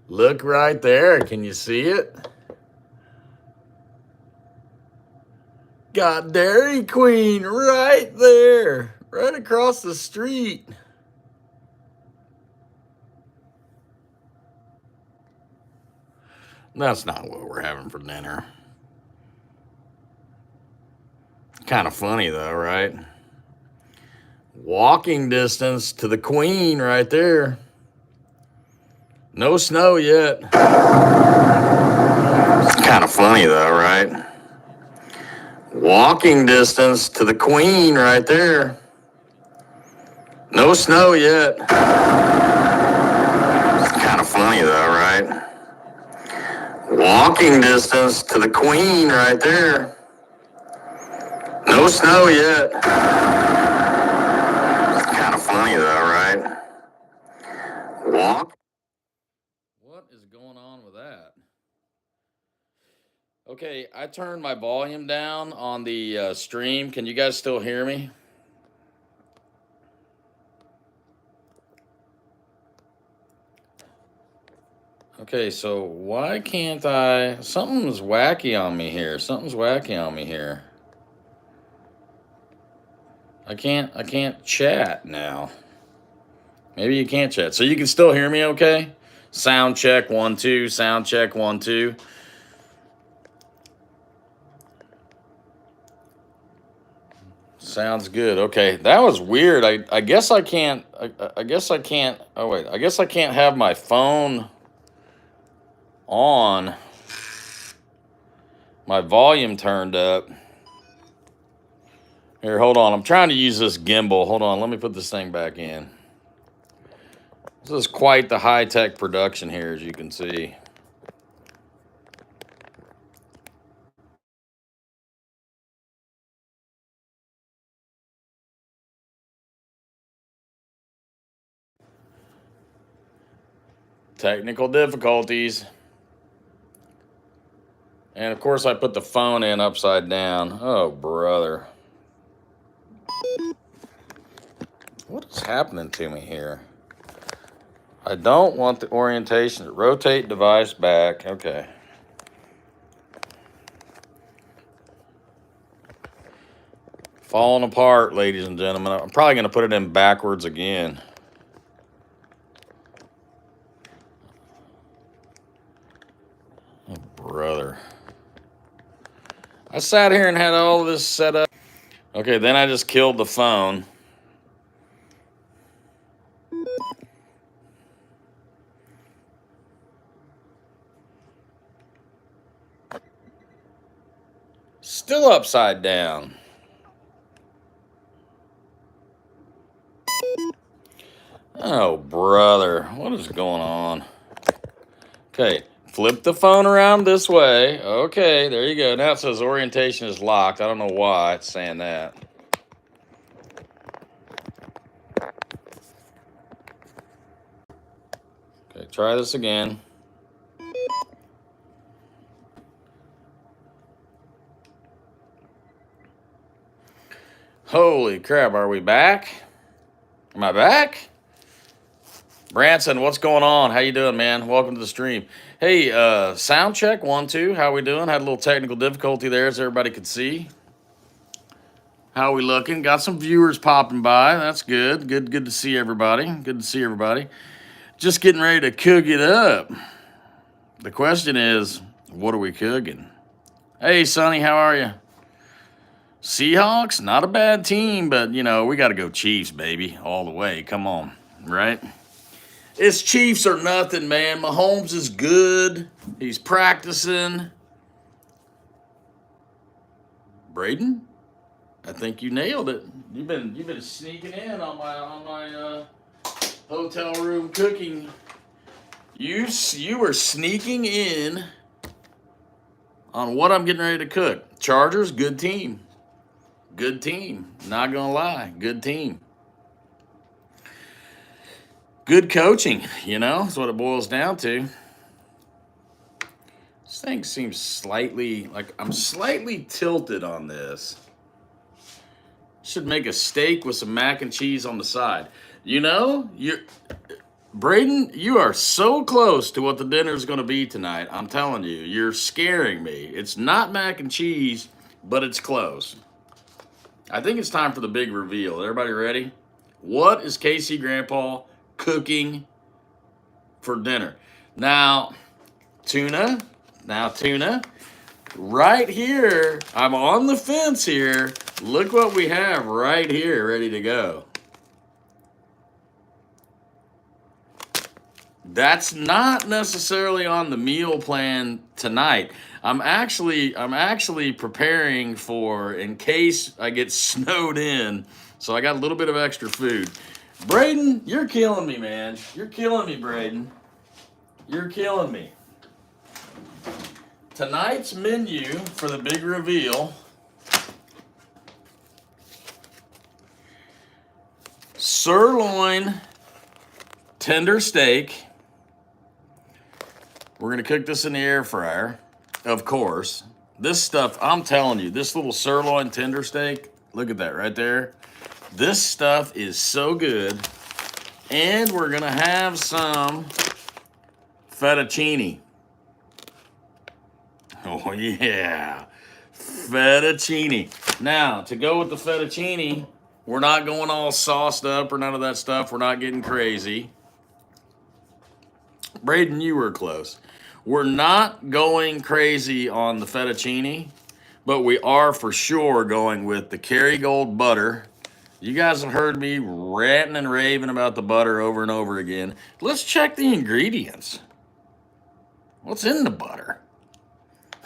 Look right there. Can you see it? Got Dairy Queen right there, right across the street. That's not what we're having for dinner. Kind of funny though, right? Walking distance to the Queen right there. No snow yet. Kind of funny though, right? Walking distance to the Queen right there. No snow yet. Kind of funny though, right? Walking distance to the Queen right there. No snow yet. Kind of funny though, right? Walk. What is going on with that? Okay, I turned my volume down on the stream. Can you guys still hear me? Okay, so why can't I? Something's wacky on me here. Something's wacky on me here. I can't chat now. Maybe you can't chat. So you can still hear me okay? Sound check 1 2, sound check 1 2. Sounds good. Okay, that was weird. I guess I can't. I guess I can't. Oh wait, I guess I can't have my phone on. My volume turned up. Here, hold on. I'm trying to use this gimbal. Hold on. Let me put this thing back in. This is quite the high-tech production here, as you can see. Technical difficulties. And of course, I put the phone in upside down. Oh, brother. What is happening to me here? I don't want the orientation. Rotate device back. Okay. Falling apart, ladies and gentlemen. I'm probably going to put it in backwards again. Oh, brother. I sat here and had all of this set up. Okay, then I just killed the phone. Still upside down. Oh, brother. What is going on? Okay, flip the phone around this way. Okay, there you go. Now it says orientation is locked. I don't know why it's saying that. Okay, try this again. Holy crap, are we back? Am I back? Branson, what's going on? How you doing, man? Welcome to the stream. Hey, sound check 1 2. How we doing? Had a little technical difficulty there, as everybody could see. How we looking? Got some viewers popping by. That's good. Good to see everybody. Good to see everybody. Just getting ready to cook it up. The question is, what are we cooking? Hey, Sonny, how are you? Seahawks, not a bad team, but, you know, we got to go Chiefs, baby, all the way. Come on, right? It's Chiefs or nothing, man. Mahomes is good. He's practicing. Braden, I think you nailed it. You've been sneaking in on my hotel room cooking. You were sneaking in on what I'm getting ready to cook. Chargers, good team. Good team. Not gonna lie, good team. Good coaching, you know, that's what it boils down to. This thing seems slightly, like I'm slightly tilted on this. Should make a steak with some mac and cheese on the side. You know, Braden, you are so close to what the dinner is going to be tonight. I'm telling you, you're scaring me. It's not mac and cheese, but it's close. I think it's time for the big reveal. Everybody ready? What is Casey Grandpa cooking for dinner? Now, tuna. Now, tuna. Right here. I'm on the fence here. Look what we have right here ready to go. That's not necessarily on the meal plan tonight. I'm actually preparing for in case I get snowed in. So I got a little bit of extra food. Braden, you're killing me, man. You're killing me, Braden. You're killing me. Tonight's menu for the big reveal: sirloin tender steak. We're going to cook this in the air fryer, of course. This stuff, I'm telling you, this little sirloin tender steak, look at that right there. This stuff is so good. And we're going to have some fettuccine. Oh, yeah. Fettuccine. Now, to go with the fettuccine, we're not going all sauced up or none of that stuff. We're not getting crazy. Braden, you were close. We're not going crazy on the fettuccine, but we are for sure going with the Kerrygold butter. You guys have heard me ranting and raving about the butter over and over again. Let's check the ingredients. What's in the butter?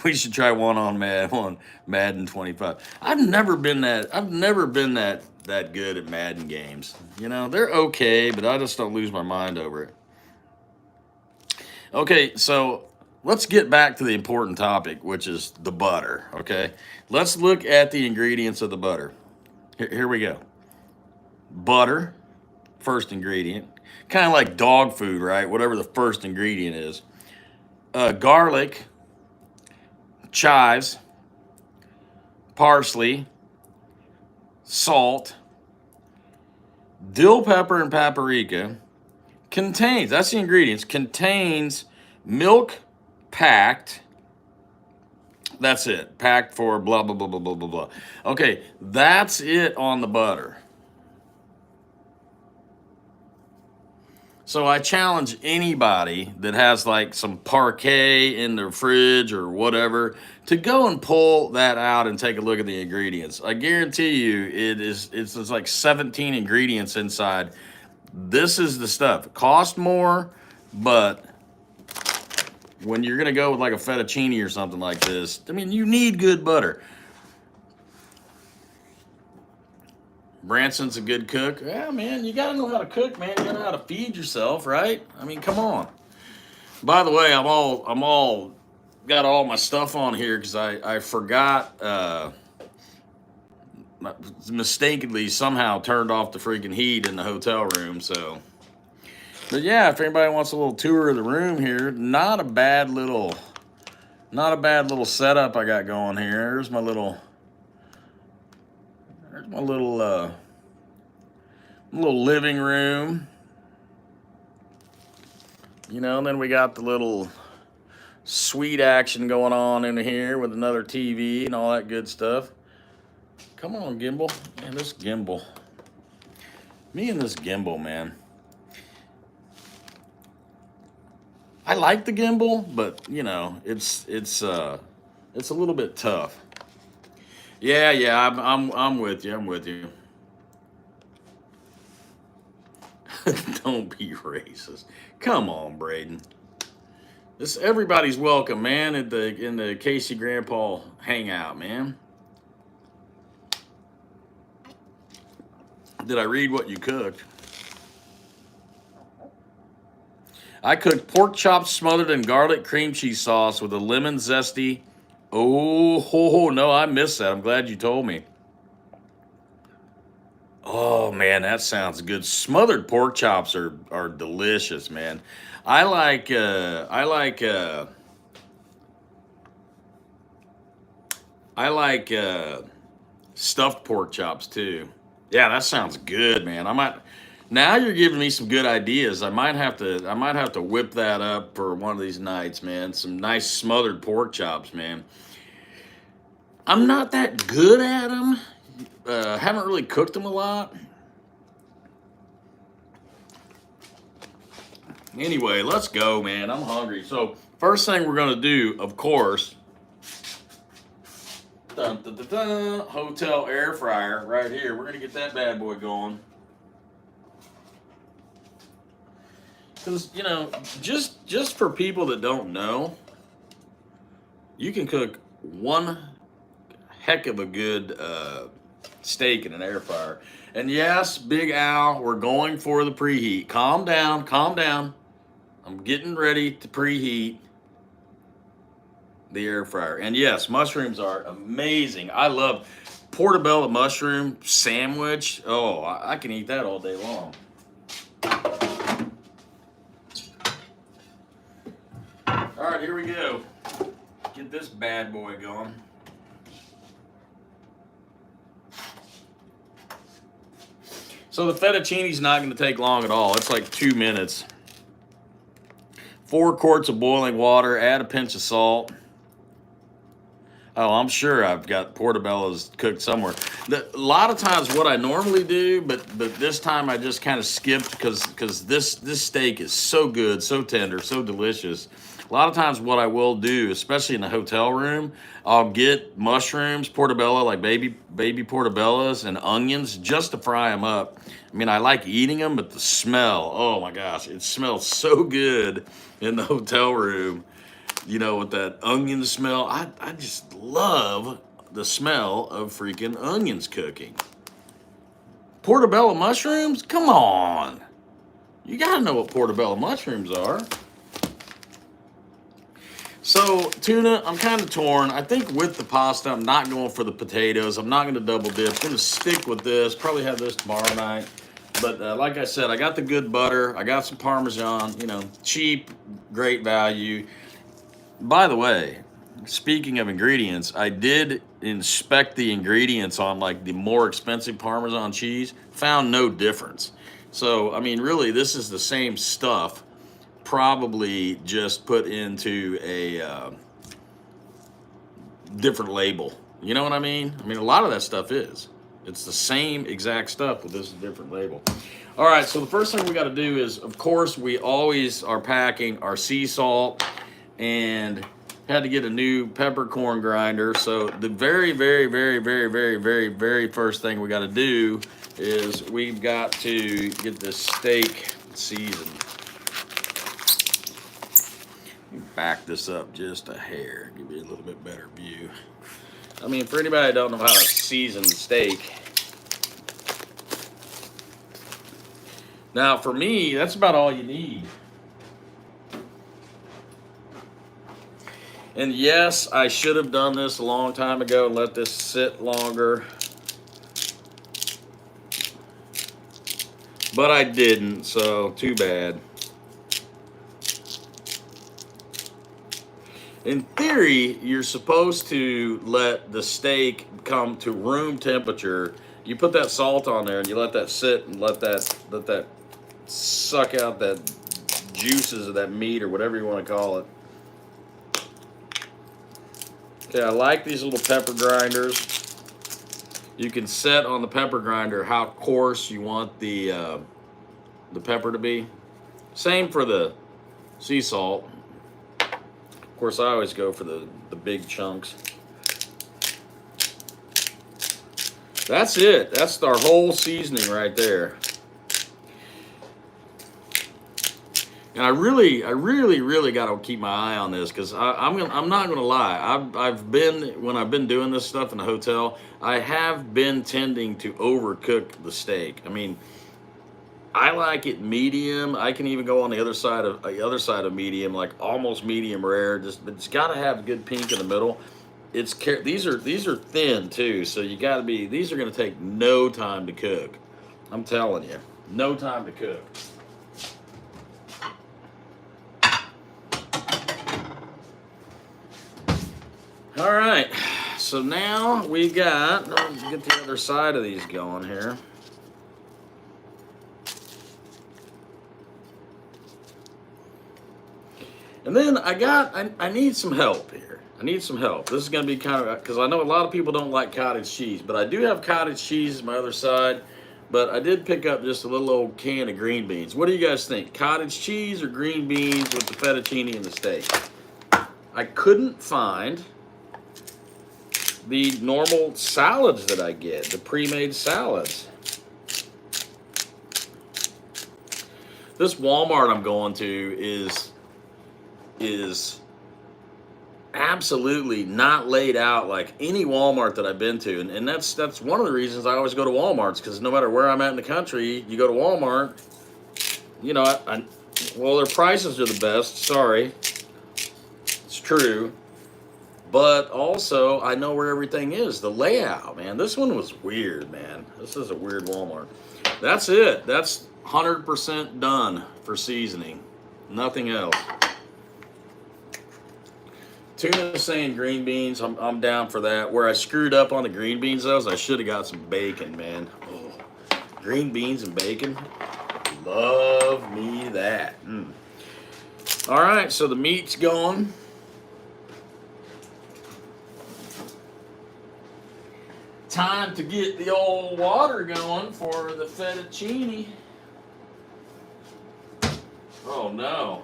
We should try one on Madden 25. I've never been that good at Madden games. You know, they're okay, but I just don't lose my mind over it. Okay, so let's get back to the important topic, which is the butter, okay? Let's look at the ingredients of the butter. Here we go. Butter, first ingredient. Kind of like dog food, right? Whatever the first ingredient is. Garlic, chives, parsley, salt, dill pepper and paprika. Contains, that's the ingredients, contains milk packed. That's it. Packed for blah, blah, blah, blah, blah, blah, blah. Okay, that's it on the butter. So I challenge anybody that has like some parquet in their fridge or whatever to go and pull that out and take a look at the ingredients. I guarantee you it's like 17 ingredients inside. This is the stuff. It costs more, but when you're going to go with like a fettuccine or something like this, I mean, you need good butter. Branson's a good cook. Yeah, man, you got to know how to cook, man. You got to know how to feed yourself, right? I mean, come on. By the way, I'm all got all my stuff on here because I forgot mistakenly somehow turned off the freaking heat in the hotel room. So, but yeah, if anybody wants a little tour of the room here, not a bad little setup I got going here. There's my little living room. You know, and then we got the little sweet action going on in here with another TV and all that good stuff. Come on, gimbal. Man, this gimbal. Me and this gimbal, man. I like the gimbal, but you know, it's a little bit tough. Yeah, I'm with you. I'm with you. Don't be racist. Come on, Braden. This everybody's welcome, man, in the Casey Grandpa hangout, man. Did I read what you cooked? I cooked pork chops smothered in garlic cream cheese sauce with a lemon zesty. Oh, no, I missed that. I'm glad you told me. Oh, man, that sounds good. Smothered pork chops are delicious, man. I like stuffed pork chops too. Yeah, that sounds good, man. Now you're giving me some good ideas. I might have to whip that up for one of these nights, man. Some nice smothered pork chops, man. I'm not that good at them. Haven't really cooked them a lot. Anyway, let's go, man. I'm hungry. So first thing we're gonna do, of course, dun, dun, dun, dun, hotel air fryer right here. We're gonna get that bad boy going. Because just for people that don't know, you can cook one heck of a good steak in an air fryer. And yes, Big Al, we're going for the preheat. Calm down, calm down. I'm getting ready to preheat the air fryer. And yes, mushrooms are amazing. I love portobello mushroom sandwich. Oh, I can eat that all day long. All right, here we go. Get this bad boy going. So the fettuccine's not going to take long at all. It's like 2 minutes. 4 quarts of boiling water. Add a pinch of salt. Oh, I'm sure I've got portobellos cooked somewhere. A lot of times what I normally do, but this time I just kind of skipped because this steak is so good, so tender, so delicious. A lot of times what I will do, especially in the hotel room, I'll get mushrooms, portobello, like baby portobellos, and onions just to fry them up. I mean, I like eating them, but the smell, oh my gosh, it smells so good in the hotel room. With that onion smell. I just love the smell of freaking onions cooking. Portobello mushrooms? Come on. You gotta know what portobello mushrooms are. So, tuna, I'm kind of torn. I think with the pasta, I'm not going for the potatoes. I'm not going to double dip. I'm going to stick with this. Probably have this tomorrow night. But like I said, I got the good butter. I got some Parmesan, cheap, great value. By the way, speaking of ingredients, I did inspect the ingredients on like the more expensive Parmesan cheese, found no difference. So, I mean, really, this is the same stuff, probably just put into a different label. You know what I mean? I mean, a lot of that stuff is. It's the same exact stuff with this different label. All right, so the first thing we got to do is, of course, we always are packing our sea salt, and had to get a new peppercorn grinder. So the very, very, very, very, very, very, very first thing we got to do is we've got to get this steak seasoned. Back this up just a hair, give you a little bit better view. I mean, for anybody that don't know how to season steak, now for me, that's about all you need. And yes, I should have done this a long time ago and let this sit longer. But I didn't, so too bad. In theory, you're supposed to let the steak come to room temperature. You put that salt on there and you let that sit and let that suck out that juices of that meat or whatever you want to call it. Okay, I like these little pepper grinders. You can set on the pepper grinder how coarse you want the pepper to be. Same for the sea salt. Of course, I always go for the big chunks. That's it. That's our whole seasoning right there. And I really got to keep my eye on this because I'm not gonna lie. When I've been doing this stuff in the hotel, I have been tending to overcook the steak. I mean, I like it medium. I can even go on the other side of medium, like almost medium rare. But it's got to have a good pink in the middle. These are thin too, so you got to be. These are gonna take no time to cook. I'm telling you, no time to cook. All right, so now we got, let's get the other side of these going here. And then I need some help here. I need some help. This is going to be kind of, because I know a lot of people don't like cottage cheese, but I do have cottage cheese on my other side. But I did pick up just a little old can of green beans. What do you guys think? Cottage cheese or green beans with the fettuccine and the steak? I couldn't find the normal salads that I get, the pre-made salads. This Walmart I'm going to is absolutely not laid out like any Walmart that I've been to, and that's one of the reasons I always go to Walmarts, because no matter where I'm at in the country, you go to Walmart, you know, well, their prices are the best. Sorry, it's true, but also I know where everything is. The layout, man. This one was weird, man. This is a weird Walmart. That's it. That's 100% done for seasoning. Nothing else. Tuna saying green beans. I'm down for that. Where I screwed up on the green beans, though, is I should have got some bacon, man. Oh, green beans and bacon. Love me that. All right, so the meat's going. Time to get the old water going for the fettuccine. Oh no.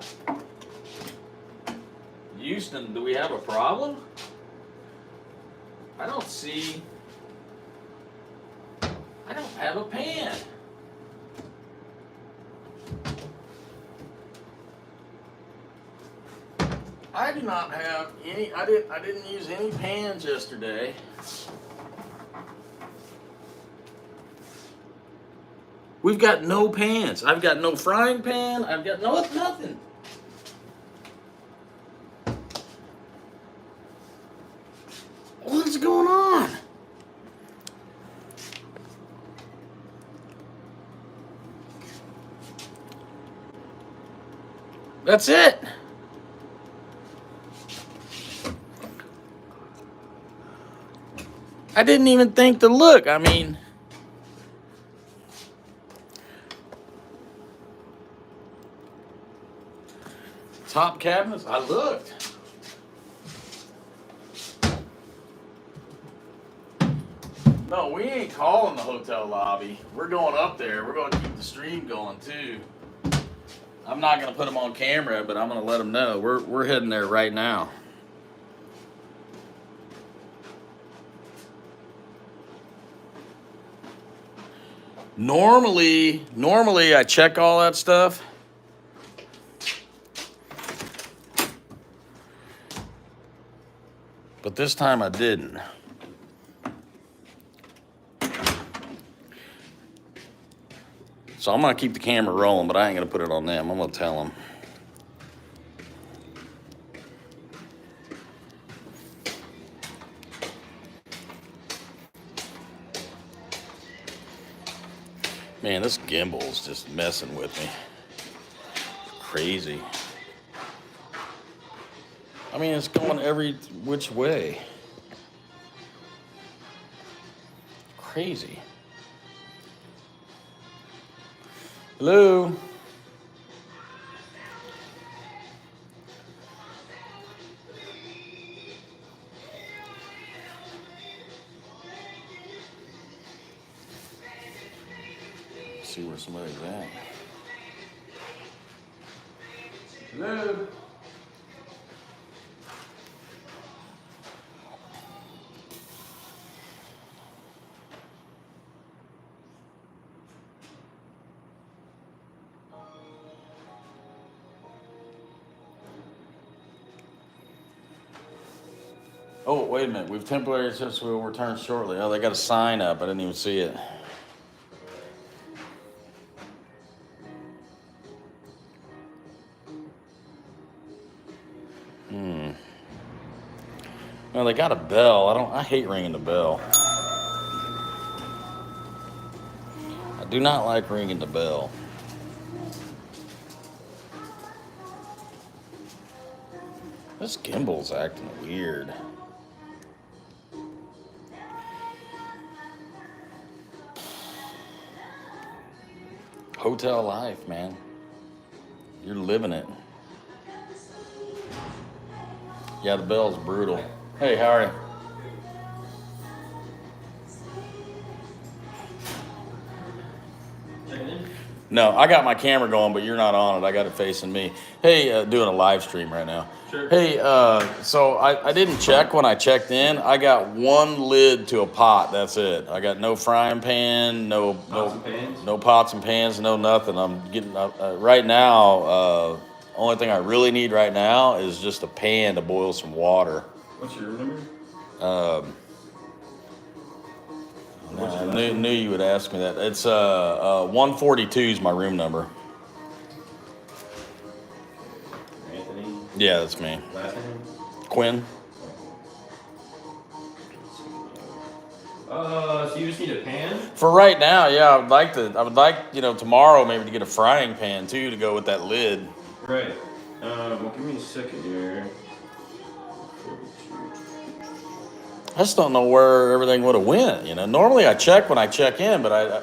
Houston, do we have a problem? I don't have a pan. I do not have any, I didn't use any pans yesterday. We've got no pans. I've got no frying pan. I've got nothing. What's going on? That's it. I didn't even think to look. I mean, top cabinets, I looked. No, we ain't calling the hotel lobby. We're going up there. We're going to keep the stream going too. I'm not going to put them on camera, but I'm going to let them know. We're heading there right now. Normally I check all that stuff. But this time I didn't. So I'm going to keep the camera rolling, but I ain't going to put it on them. I'm going to tell them. Man, this gimbal's just messing with me. Crazy. I mean, it's going every which way. Crazy. Hello? See where somebody's at. Hello? Oh, wait a minute. We've temporarily just will return shortly. Oh, they got a sign up. I didn't even see it. Well, they got a bell. I hate ringing the bell. I do not like ringing the bell. This gimbal's acting weird. Hotel life, man. You're living it. Yeah, the bell's brutal. Hey, how are you? No, I got my camera going, but you're not on it. I got it facing me. Hey, doing a live stream right now. Sure. Hey, so I didn't check when I checked in. I got one lid to a pot. That's it. I got no frying pan, no pots and pans, no nothing. I'm getting right now. Only thing I really need right now is just a pan to boil some water. What's your number? I knew you would ask me that. It's 142 is my room number. Anthony? Yeah, that's me. Last name? Quinn. So you just need a pan? For right now, yeah, I would like, tomorrow maybe to get a frying pan too to go with that lid. Right. Well, give me a second here. I just don't know where everything would have went. Normally I check when I check in, but I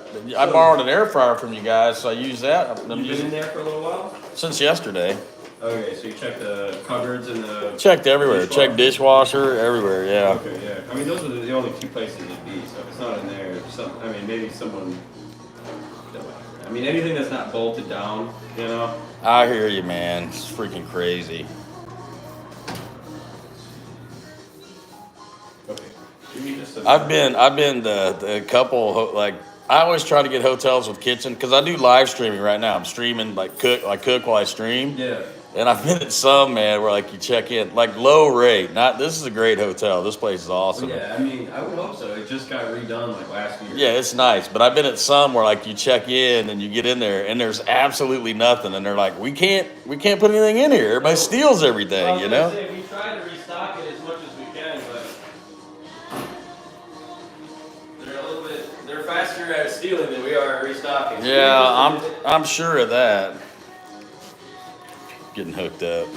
borrowed an air fryer from you guys, so I use that. You've been in there for a little while? Since yesterday. Okay, so you checked the cupboards and the... Checked everywhere. Checked dishwasher, everywhere, yeah. Okay, yeah. I mean, those are the only two places it'd be, so if it's not in there, maybe someone... I mean, anything that's not bolted down, I hear you, man. It's freaking crazy. Okay. Give me just a... I've been the couple, like, I always try to get hotels with kitchen, because I do live streaming right now. I'm streaming, cook while I stream. Yeah. And I've been at some, man, where like you check in, like low rate. This is a great hotel. This place is awesome. Well, yeah, I mean, I would hope so. It just got redone like last year. Yeah, it's nice. But I've been at some where like you check in and you get in there and there's absolutely nothing, and they're like, we can't put anything in here. Everybody steals everything, I was gonna say, we try to restock it as much as we can, but they're faster at stealing than we are at restocking. Yeah, I'm sure of that. Getting hooked up.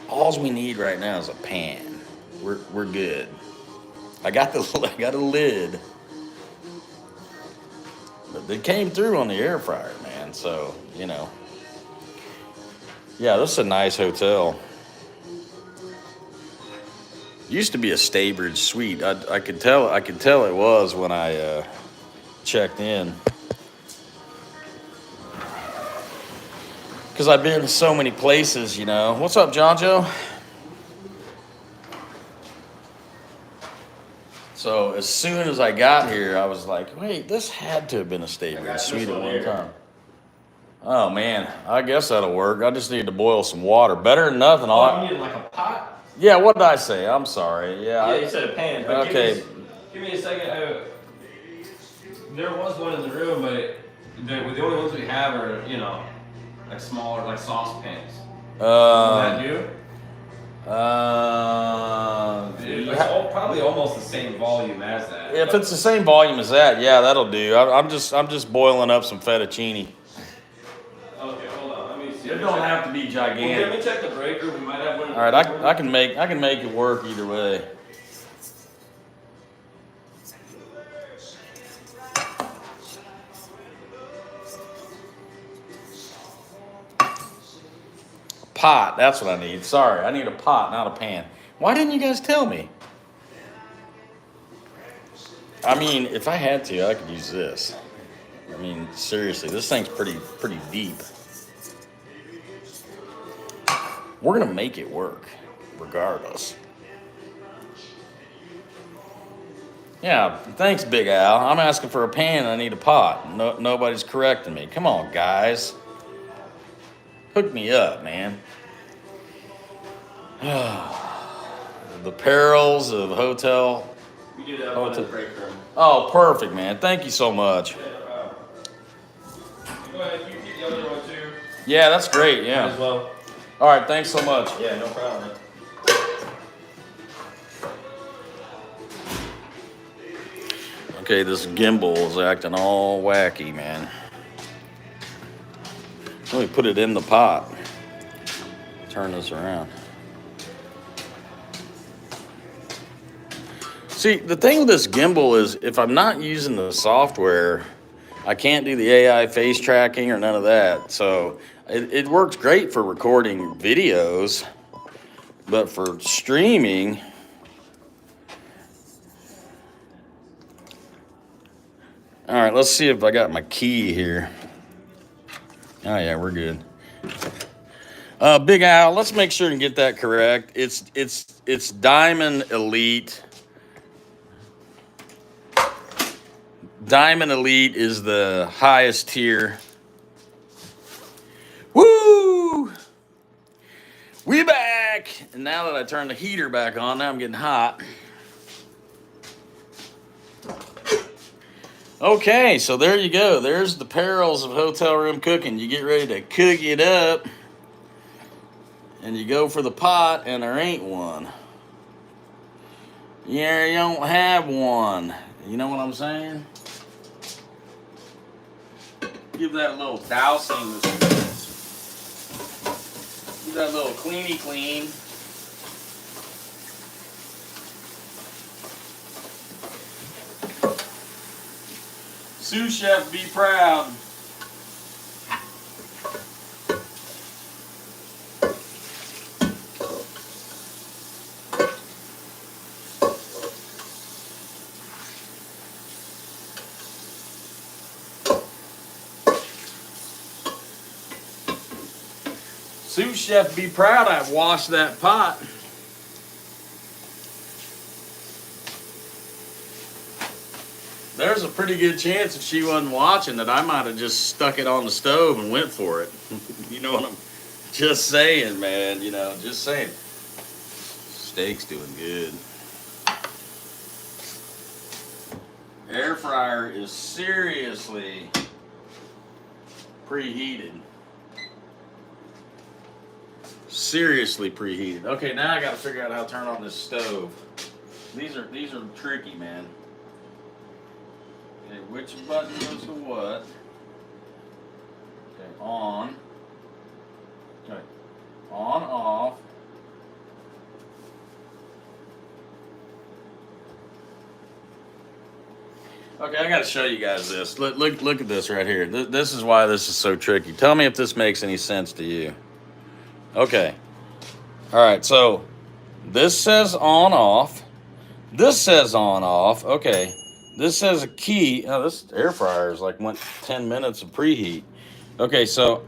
All we need right now is a pan. We're good. I got a lid, but they came through on the air fryer, man. So yeah, this is a nice hotel. Used to be a Staybridge suite. I could tell it was when I checked in. Because I've been to so many places, What's up, John Joe? So as soon as I got here, I was like, wait, this had to have been a Staybridge suite at one time. Oh, man. I guess that'll work. I just need to boil some water. Better than nothing. You needed like a pot? Yeah, what did I say? I'm sorry. Yeah, you said a pan. But okay. Give me a second. There was one in the room, but the only ones we have are, like smaller, like saucepans. That do? It's probably almost the same volume as that. If it's the same volume as that, yeah, that'll do. I'm just boiling up some fettuccine. Okay, hold on. Let me see. It don't have to be gigantic. Well, let me check the breaker. We might have one. All right, I can make it work either way. Pot, that's what I need. Sorry, I need a pot, not a pan. Why didn't you guys tell me? I mean, if I had to, I could use this. I mean, seriously, this thing's pretty deep. We're gonna make it work, regardless. Yeah, thanks, Big Al. I'm asking for a pan and I need a pot. Nobody's correcting me. Come on, guys. Hook me up, man. The perils of hotel. We do that one in the break room. Oh, perfect, man. Thank you so much. Yeah, go ahead. You keep the other one too. Yeah, that's great. Yeah. Might as well. All right. Thanks so much. Yeah, no problem. Okay, this gimbal is acting all wacky, man. Let me put it in the pot. Turn this around. See, the thing with this gimbal is if I'm not using the software, I can't do the AI face tracking or none of that. So it works great for recording videos, But for streaming, all right, let's see if I got my key here. Oh yeah, we're good. Big Al, let's make sure and get that correct. It's Diamond Elite. Diamond Elite is the highest tier. Woo! We back! And now that I turned the heater back on, now I'm getting hot. Okay, so there you go. There's the perils of hotel room cooking. You get ready to cook it up, and you go for the pot, and there ain't one. Yeah, you don't have one. You know what I'm saying? Give that a little dousing. Give that a little cleany clean. Sous chef, be proud. Sous chef, be proud I've washed that pot. There's a pretty good chance if she wasn't watching that I might have just stuck it on the stove and went for it. You know what I'm just saying, man. You know, just saying. Steak's doing good. Air fryer is seriously preheated. Seriously preheated. Okay, now I got to figure out how to turn on this stove. These are tricky, man. Okay, which button goes to what? Okay, on. Okay, on, off. Okay, I got to show you guys this. Look at this right here. This is why this is so tricky. Tell me if this makes any sense to you. Okay. All right, so this says on, off. This says on, off. Okay. This says a key. Oh, this air fryer is like went 10 minutes of preheat. Okay, so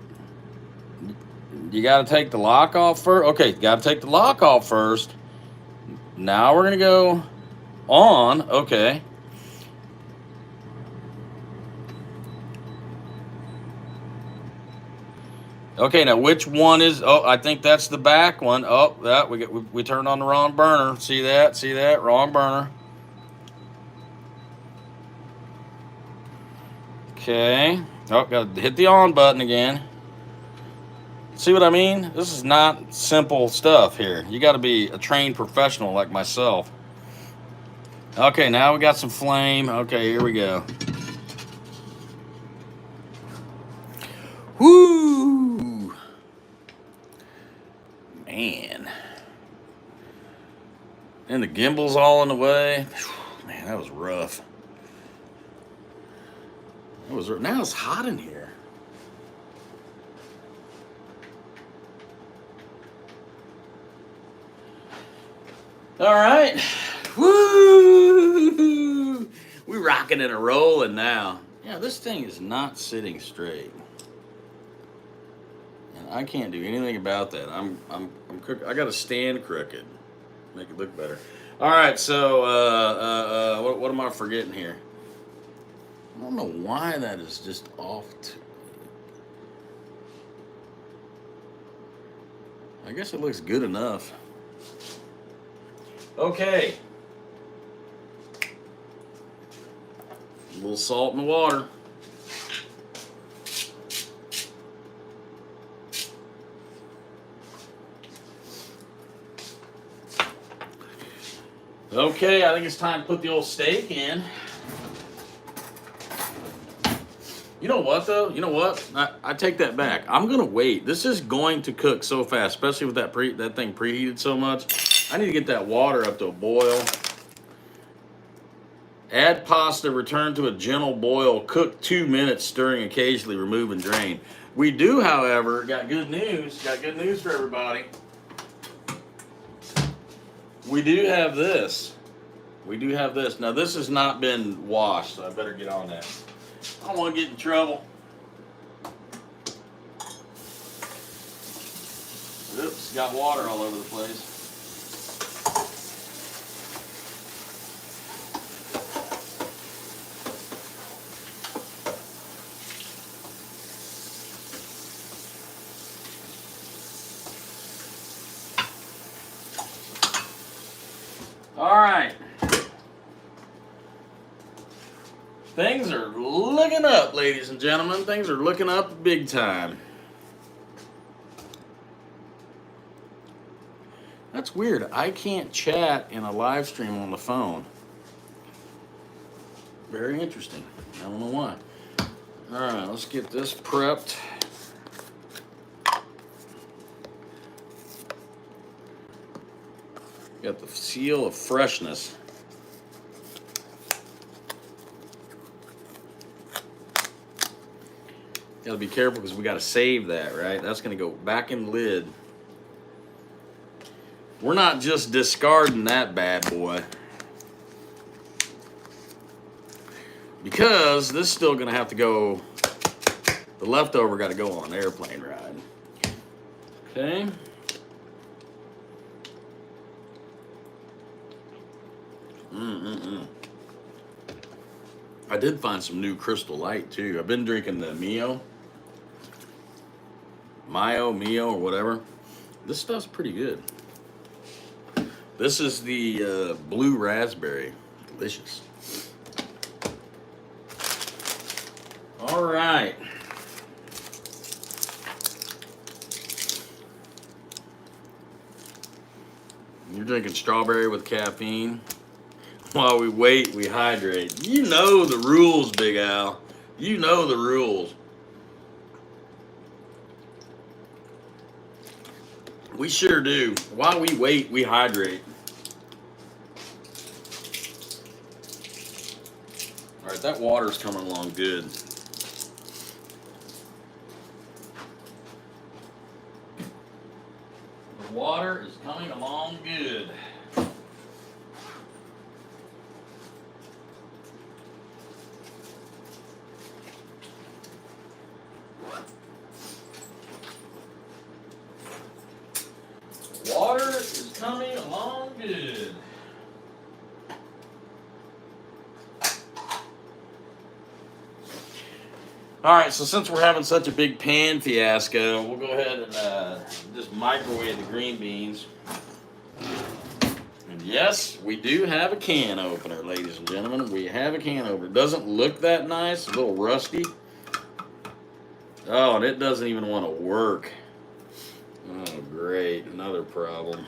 you got to take the lock off first. Okay, got to take the lock off first. Now we're going to go on. Okay. Okay, now which one is? Oh, I think that's the back one. Oh, that we turned on the wrong burner. See that? See that? Wrong burner. Okay. Oh, got to hit the on button again. See what I mean? This is not simple stuff here. You got to be a trained professional like myself. Okay, now we got some flame. Okay, here we go. Woo! Man. And the gimbal's all in the way. Man, that was rough. Now it's hot in here. All right. Woo! We're rocking and rolling now. Yeah, this thing is not sitting straight. And I can't do anything about that. I'm I got to stand crooked. Make it look better. All right, so what am I forgetting here? I don't know why that is just off. I guess it looks good enough. Okay. A little salt in the water. Okay, I think it's time to put the old steak in. You know what, though? You know what? I take that back. I'm going to wait. This is going to cook so fast, especially with that thing preheated so much. I need to get that water up to a boil. Add pasta, return to a gentle boil. Cook 2 minutes, stirring occasionally, remove and drain. We do, however, got good news. Got good news for everybody. We do have this. We do have this. Now, this has not been washed, so I better get on that. I don't want to get in trouble. Oops, got water all over the place. All right. Things are looking up, ladies and gentlemen. Things are looking up big time. That's weird. I can't chat in a live stream on the phone. Very interesting. I don't know why. All right, let's get this prepped. Got the seal of freshness. Gotta be careful because we gotta save that, right? That's gonna go back in the lid. We're not just discarding that bad boy, because this is still gonna have to go, the leftover gotta go on an airplane ride. Okay. I did find some new Crystal Light too. I've been drinking the Mio, or whatever. This stuff's pretty good. This is the blue raspberry. Delicious. All right. You're drinking strawberry with caffeine. While we wait, we hydrate. You know the rules, Big Al. You know the rules. We sure do. While we wait, we hydrate. All right, that water's coming along good. The water is coming along good. Water is coming along good. All right, so since we're having such a big pan fiasco, we'll go ahead and just microwave the green beans. And yes, we do have a can opener, ladies and gentlemen. We have a can opener. It doesn't look that nice, a little rusty. Oh, and it doesn't even want to work. Oh, great. Another problem.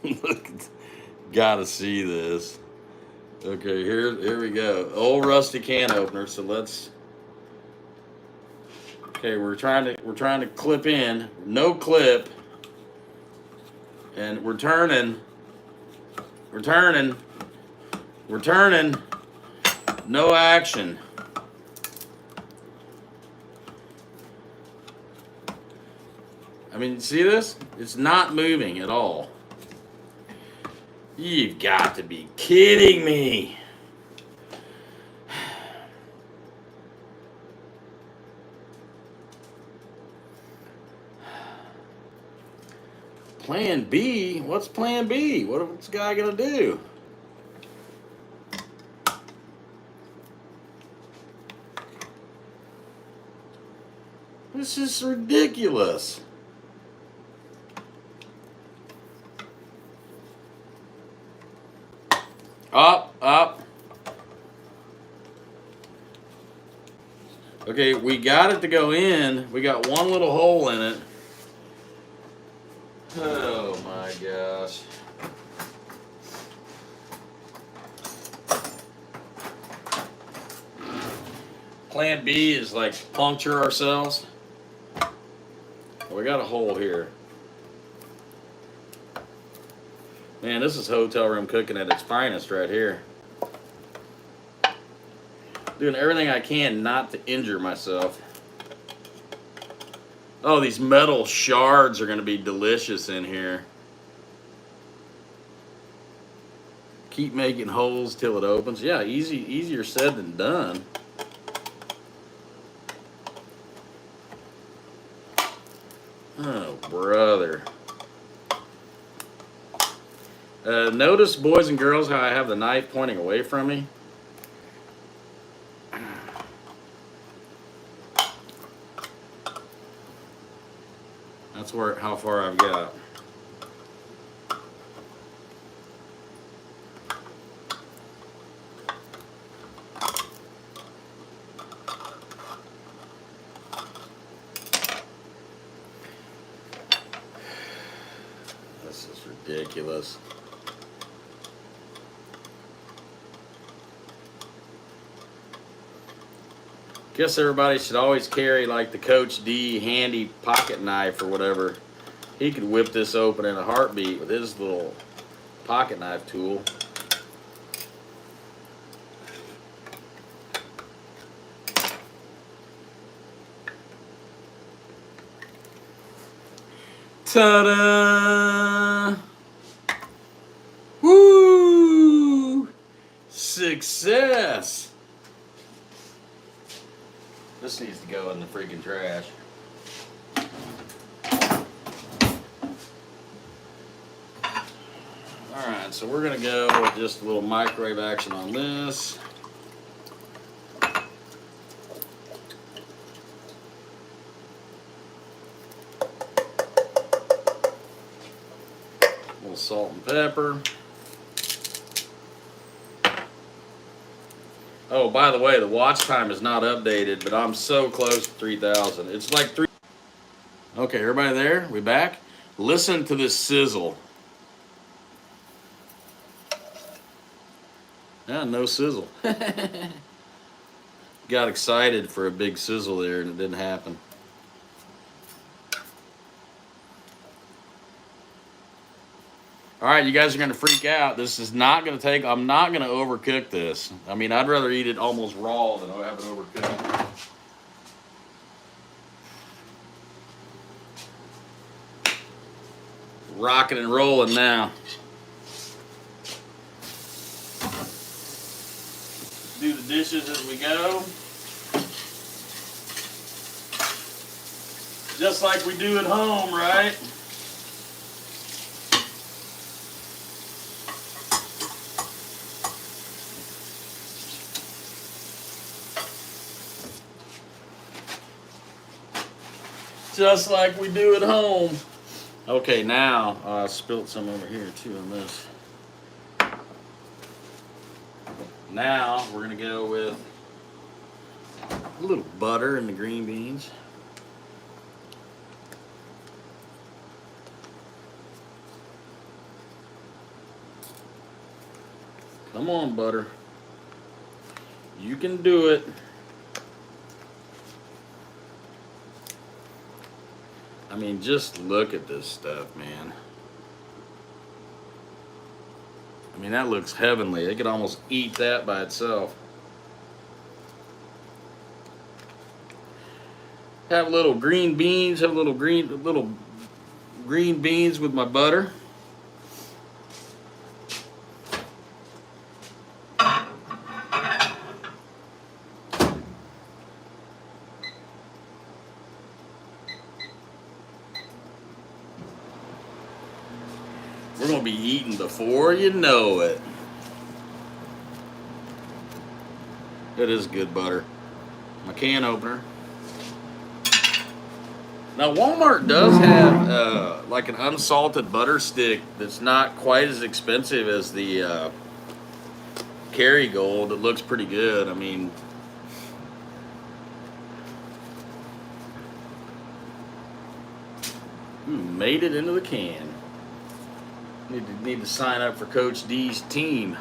Look, gotta see this. Okay, here we go. Old rusty can opener. So let's. Okay, we're trying to clip in. No clip. And we're turning. No action. I mean, see this? It's not moving at all. You've got to be kidding me. Plan B? What's plan B? What's this guy gonna do? This is ridiculous. Up. Okay, we got it to go in. We got one little hole in it. Oh my gosh. Plan B is like puncture ourselves. We got a hole here. Man, this is hotel room cooking at its finest right here. Doing everything I can not to injure myself. Oh, these metal shards are going to be delicious in here. Keep making holes till it opens. Yeah, easier said than done. Oh, brother. Notice, boys and girls, how I have the knife pointing away from me? That's how far I've got. This is ridiculous. Guess everybody should always carry like the Coach D handy pocket knife or whatever. He could whip this open in a heartbeat with his little pocket knife tool. Ta-da! Woo! Success! This needs to go in the freaking trash. Alright, so we're going to go with just a little microwave action on this. A little salt and pepper. Oh, by the way, the watch time is not updated, but I'm so close to 3,000. It's like 3. Okay, everybody there? We back? Listen to this sizzle. Yeah, no sizzle. Got excited for a big sizzle there, and it didn't happen. All right, you guys are going to freak out. This is not going to take, I'm not going to overcook this. I mean, I'd rather eat it almost raw than have it overcooked. Rocking and rolling now. Do the dishes as we go. Just like we do at home, right? Just like we do at home. Okay, now I spilled some over here too on this. Now we're gonna go with a little butter in the green beans. Come on, butter. You can do it. I mean, just look at this stuff, man. I mean, that looks heavenly. They could almost eat that by itself. Have little green beans. Have little green beans with my butter. We're going to be eating before you know it. It is good butter. My can opener. Now, Walmart does have like an unsalted butter stick that's not quite as expensive as the Kerrygold. It looks pretty good. I mean, made it into the can. Need to sign up for Coach D's team.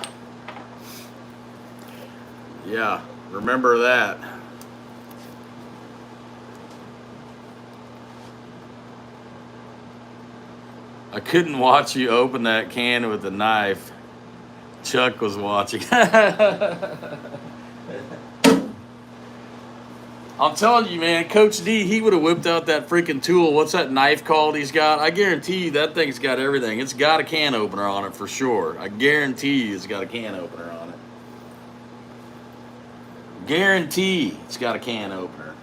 Yeah, remember that. I couldn't watch you open that can with a knife. Chuck was watching. I'm telling you, man, Coach D, he would have whipped out that freaking tool. What's that knife called he's got? I guarantee you that thing's got everything. It's got a can opener on it for sure. I guarantee you it's got a can opener on it. Guarantee it's got a can opener.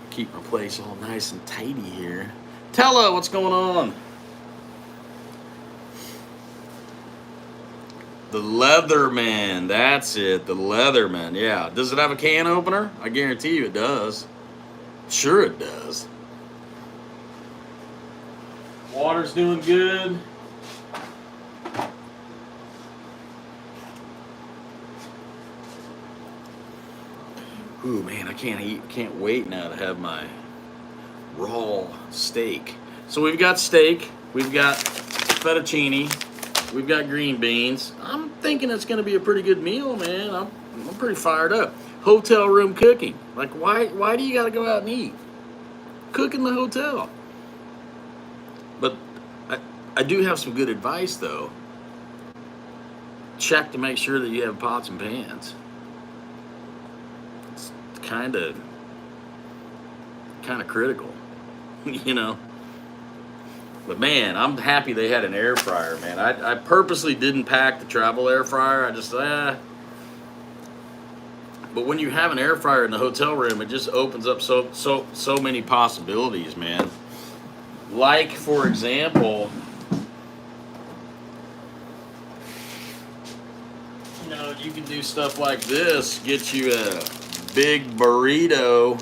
Keep my place all nice and tidy here. Tella, what's going on? The Leatherman, that's it, the Leatherman, yeah. Does it have a can opener? I guarantee you it does. Sure it does. Water's doing good. Ooh, man, I can't wait now to have my raw steak. So we've got steak, we've got fettuccine, we've got green beans. I'm thinking it's going to be a pretty good meal, man. I'm pretty fired up. Hotel room cooking. Like, why do you got to go out and eat? Cook in the hotel. But I do have some good advice, though. Check to make sure that you have pots and pans. It's kind of critical, you know. But man, I'm happy they had an air fryer, man. I purposely didn't pack the travel air fryer. I just But when you have an air fryer in the hotel room, it just opens up so many possibilities, man. Like, for example, you know, you can do stuff like this. Get you a big burrito.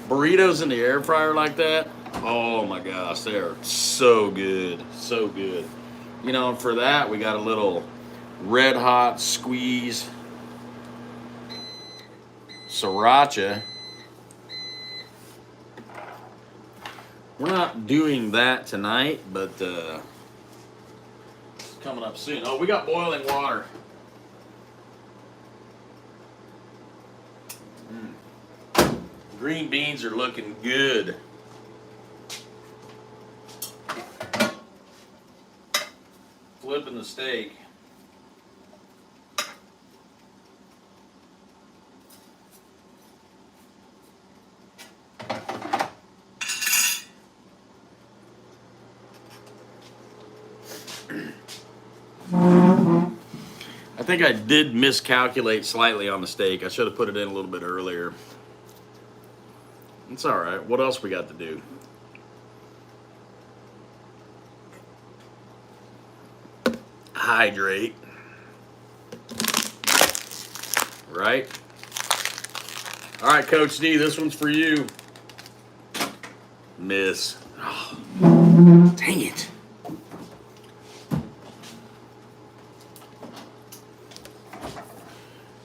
Burritos in the air fryer like that. Oh my gosh, they are so good, so good. You know, for that we got a little red hot squeeze sriracha. We're not doing that tonight, but it's coming up soon. Oh, we got boiling water. Green beans are looking good. Flipping the steak. I think I did miscalculate slightly on the steak. I should have put it in a little bit earlier. It's all right. What else we got to do? Hydrate. Right? All right, Coach D, this one's for you. Miss. Oh, dang it.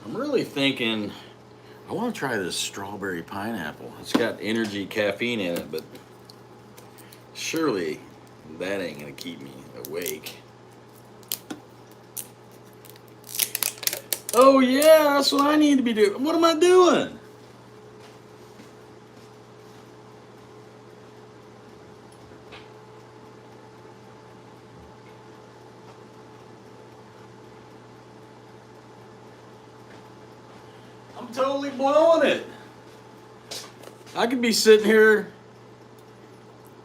I'm really thinking I want to try this strawberry pineapple. It's got energy caffeine in it, but surely that ain't going to keep me awake. Oh yeah, that's what I need to be doing. What am I doing? I'm totally blowing it. I could be sitting here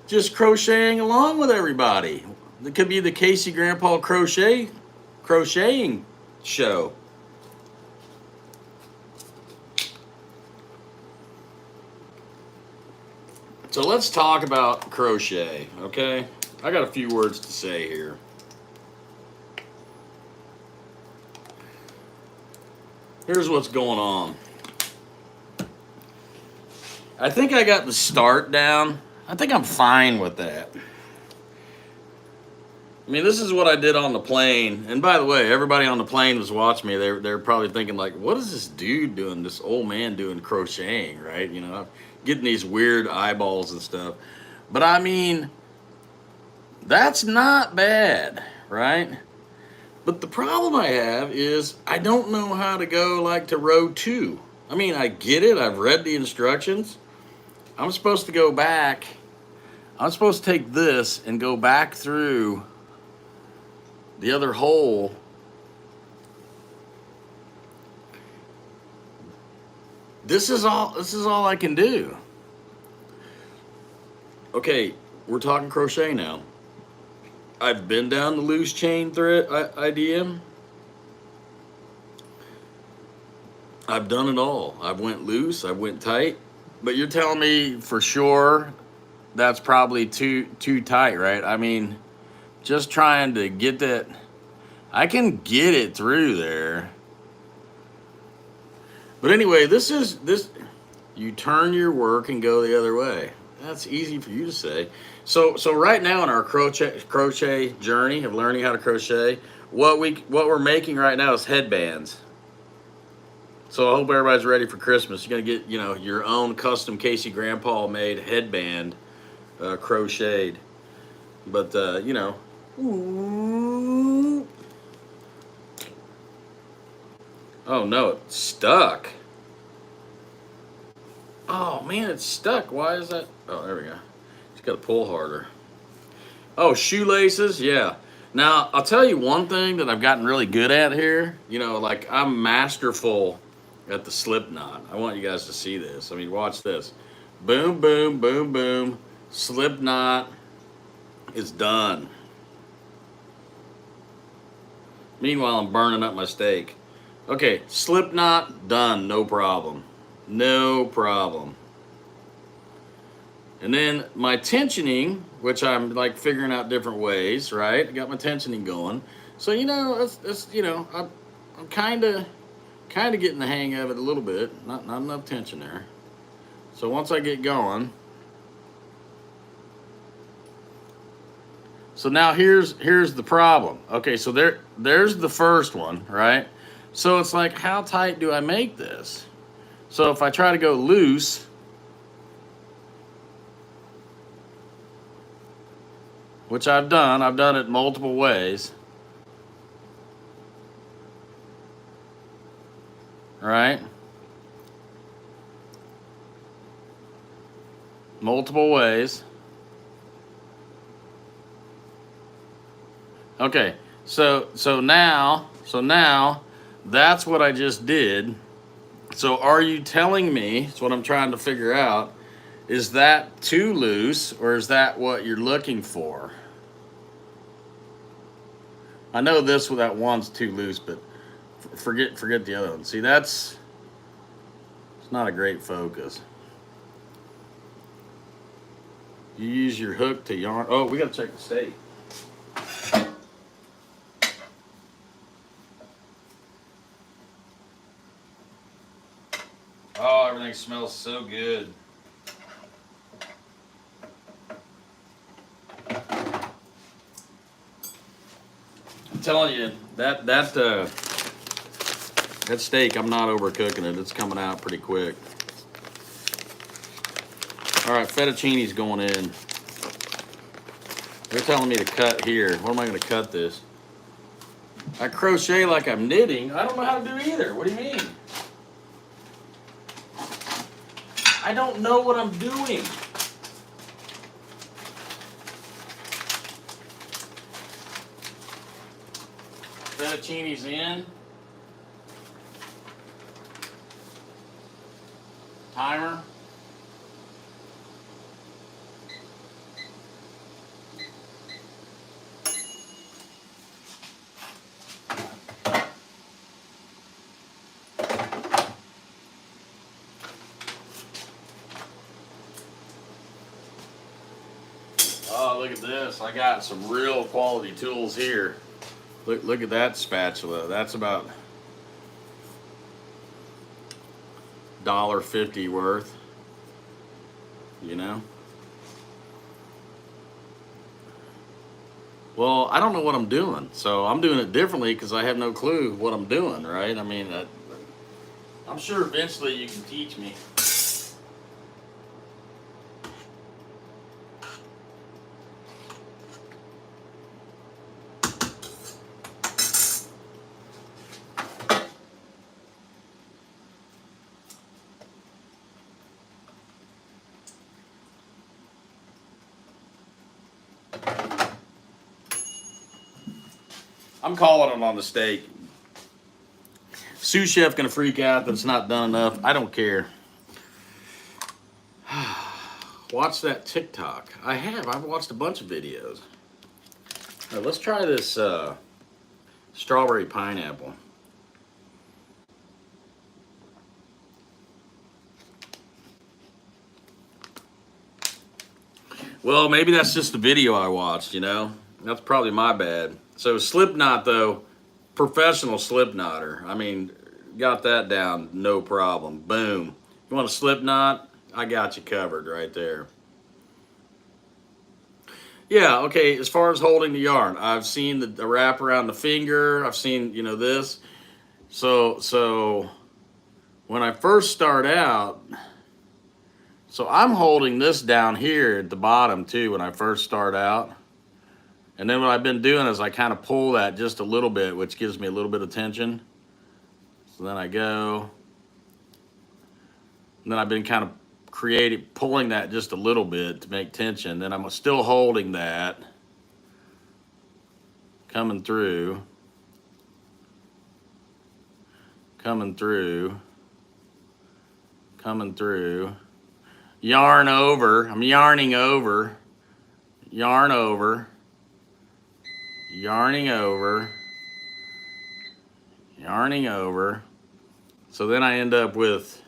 just crocheting along with everybody. It could be the Casey Grandpa crocheting show. So let's talk about crochet, okay? I got a few words to say here. Here's what's going on. I think I got the start down. I think I'm fine with that. I mean, this is what I did on the plane. And by the way, everybody on the plane was watching me. They're probably thinking like, what is this dude doing, this old man doing crocheting, right? You know, getting these weird eyeballs and stuff. But I mean, that's not bad, right? But the problem I have is I don't know how to go like to row 2. I mean, I get it. I've read the instructions. I'm supposed to go back. I'm supposed to take this and go back through the other hole this is all I can do. Okay, we're talking crochet now. I've been down the loose chain thread idea. I've done it all. I've went loose, I went tight. But you're telling me for sure that's probably too tight, right? I mean, just trying to get that. I can get it through there. But anyway, this. You turn your work and go the other way. That's easy for you to say. So right now in our crochet journey of learning how to crochet, what we're making right now is headbands. So I hope everybody's ready for Christmas. You're gonna get your own custom Casey Grandpa made headband, crocheted. But Ooh. Oh no, it's stuck. Oh man, it's stuck. Why is that? Oh, there we go. Just got to pull harder. Oh, shoelaces, yeah. Now I'll tell you one thing that I've gotten really good at here. Like I'm masterful at the slip knot. I want you guys to see this. I mean, watch this. Boom, boom, boom, boom. Slip knot is done. Meanwhile, I'm burning up my steak. Okay, slip knot, done, no problem. No problem. And then my tensioning, which I'm like figuring out different ways, right? I got my tensioning going. So, I'm kind of getting the hang of it a little bit. Not enough tension there. So once I get going. So now here's the problem. Okay, so there's the first one, right? So it's like, how tight do I make this? So if I try to go loose, which I've done it multiple ways, right? Multiple ways. Okay, so now that's what I just did. So are you telling me, it's what I'm trying to figure out, is that too loose or is that what you're looking for? I know that one's too loose, but forget the other one. See, it's not a great focus. You use your hook to yarn. Oh, we gotta check the steak. Oh, everything smells so good. I'm telling you, that steak, I'm not overcooking it. It's coming out pretty quick. All right, fettuccine's going in. They're telling me to cut here. What am I going to cut this? I crochet like I'm knitting. I don't know how to do either. What do you mean? I don't know what I'm doing. Fettuccine's in. Timer. Oh, look at this. I got some real quality tools here. Look at that spatula. That's about $1.50 worth. Well, I don't know what I'm doing, so I'm doing it differently because I have no clue what I'm doing, right? I mean, I'm sure eventually you can teach me. I'm calling it on the steak. Sous chef gonna freak out that it's not done enough. I don't care. watch that TikTok. I have. I've watched a bunch of videos. All right, let's try this strawberry pineapple. Well, maybe that's just the video I watched, you know? That's probably my bad. So Slipknot, though, professional Slipknotter. I mean, got that down, no problem. Boom. You want a Slipknot? I got you covered right there. Yeah, okay, as far as holding the yarn, I've seen the wrap around the finger. I've seen, you know, this. So when I first start out, so I'm holding this down here at the bottom too when I first start out. And then what I've been doing is I kind of pull that just a little bit, which gives me a little bit of tension. So then I go. And then I've been kind of pulling that just a little bit to make tension. Then I'm still holding that, coming through, coming through, coming through. Yarn over. I'm yarning over. Yarn over. Yarning over. Yarning over. So then I end up with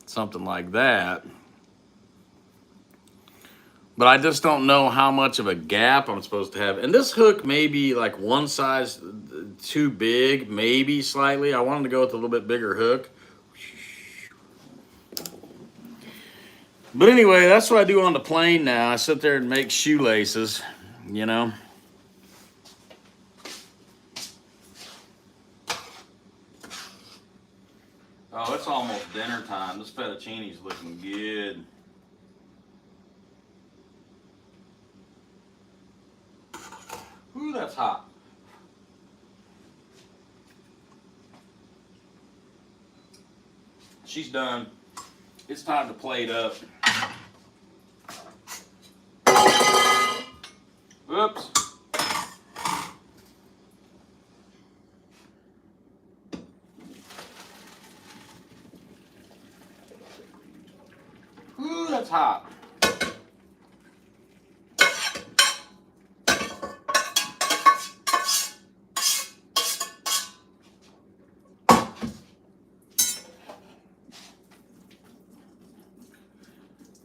something like that. But I just don't know how much of a gap I'm supposed to have. And this hook may be like one size too big, maybe slightly. I wanted to go with a little bit bigger hook. But anyway, that's what I do on the plane now. I sit there and make shoelaces, you know. Oh, it's almost dinner time. This fettuccine's looking good. Ooh, that's hot. She's done. It's time to plate up. Oops. Ooh, that's hot.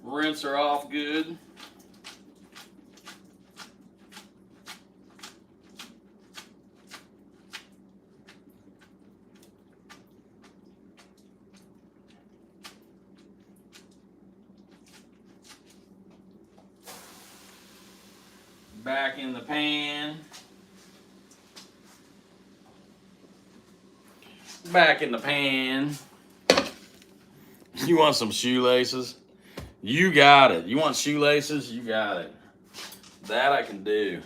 Rinse her off good. Back in the pan. Back in the pan. You want some shoelaces? You got it. You want shoelaces? You got it. That I can do.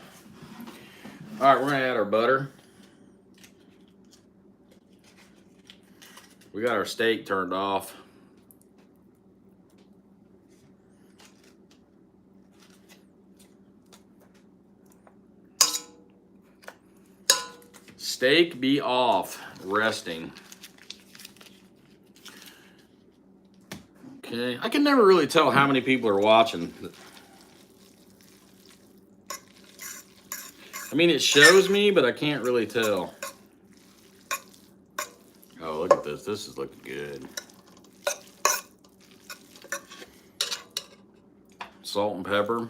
All right, we're gonna add our butter. We got our steak turned off. Steak be off, resting. Okay, I can never really tell how many people are watching. I mean, it shows me, but I can't really tell. Oh, look at this. This is looking good. Salt and pepper.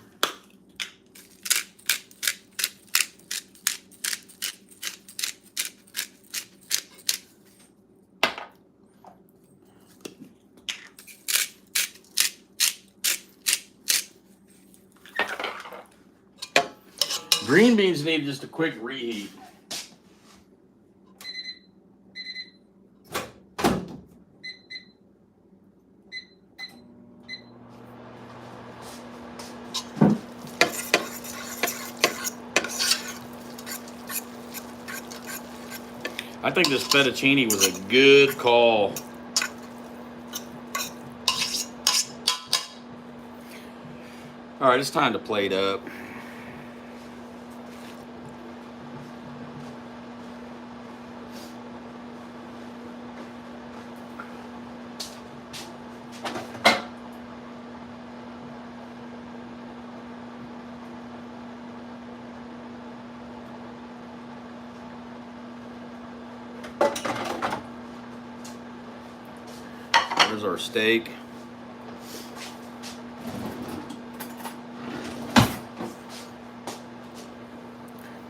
Green beans need just a quick reheat. I think this fettuccine was a good call. All right, it's time to plate up. There's our steak.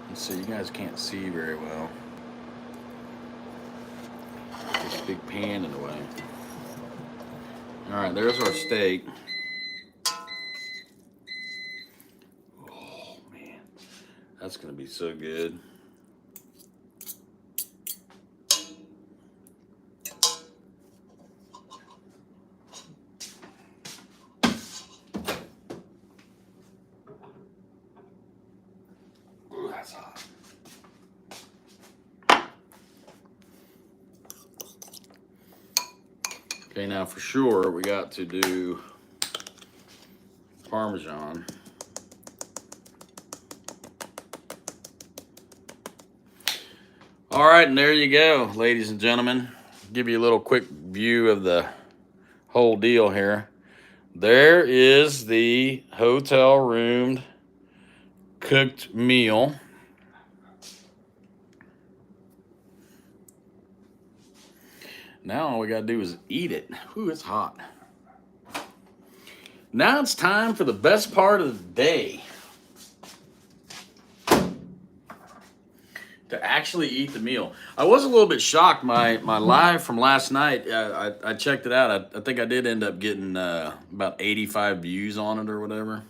Let's see, you guys can't see very well. This big pan in the way. All right, there's our steak. Oh, man. That's going to be so good. Ooh, that's hot. Okay, now for sure we got to do Parmesan. All right, and there you go, ladies and gentlemen. Give you a little quick view of the whole deal here. There is the hotel roomed cooked meal. Now all we gotta do is eat it. Ooh, it's hot. Now it's time for the best part of the day. To actually eat the meal. I was a little bit shocked. My live from last night, I checked it out. I think I did end up getting about 85 views on it or whatever.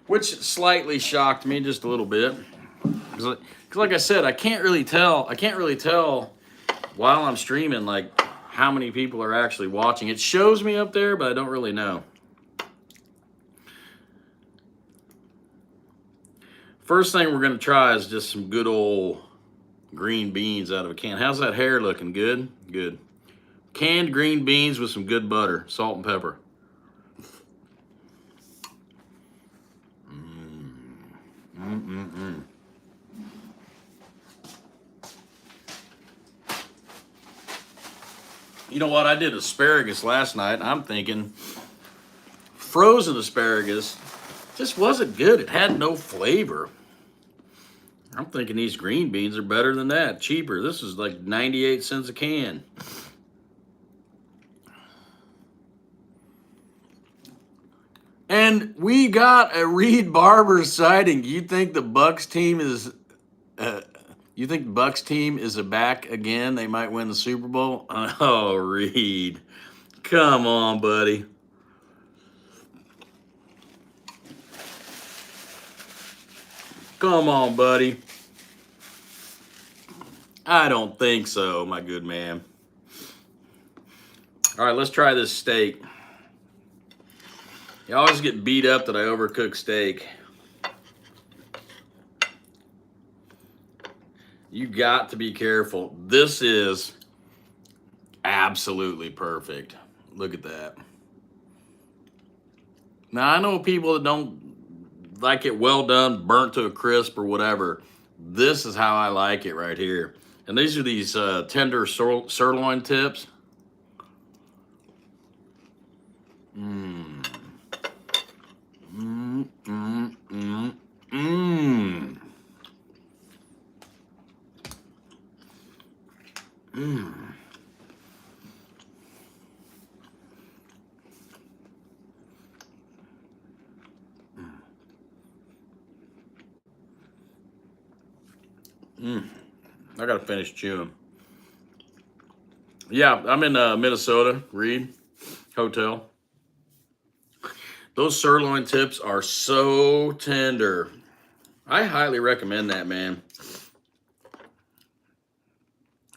Which slightly shocked me just a little bit. Because like I said, I can't really tell while I'm streaming like how many people are actually watching. It shows me up there, but I don't really know. First thing we're going to try is just some good old green beans out of a can. How's that hair looking? Good? Good. Canned green beans with some good butter, salt and pepper. You know what? I did asparagus last night. I'm thinking frozen asparagus just wasn't good. It had no flavor. I'm thinking these green beans are better than that, cheaper. This is like 98 cents a can. And we got a Reed Barber sighting. You think the Bucks team is back again? They might win the Super Bowl? Oh, Reed. Come on, buddy. Come on, buddy. I don't think so, my good man. All right, let's try this steak. You always get beat up that I overcook steak. You got to be careful. This is absolutely perfect. Look at that. Now, I know people that don't like it well done, burnt to a crisp or whatever. This is how I like it right here. And these are these tender sirloin tips. Mmm. Mmm, mmm, mmm, mmm. Mmm. I gotta finish chewing. Yeah, I'm in Minnesota, Reed Hotel. Those sirloin tips are so tender. I highly recommend that, man.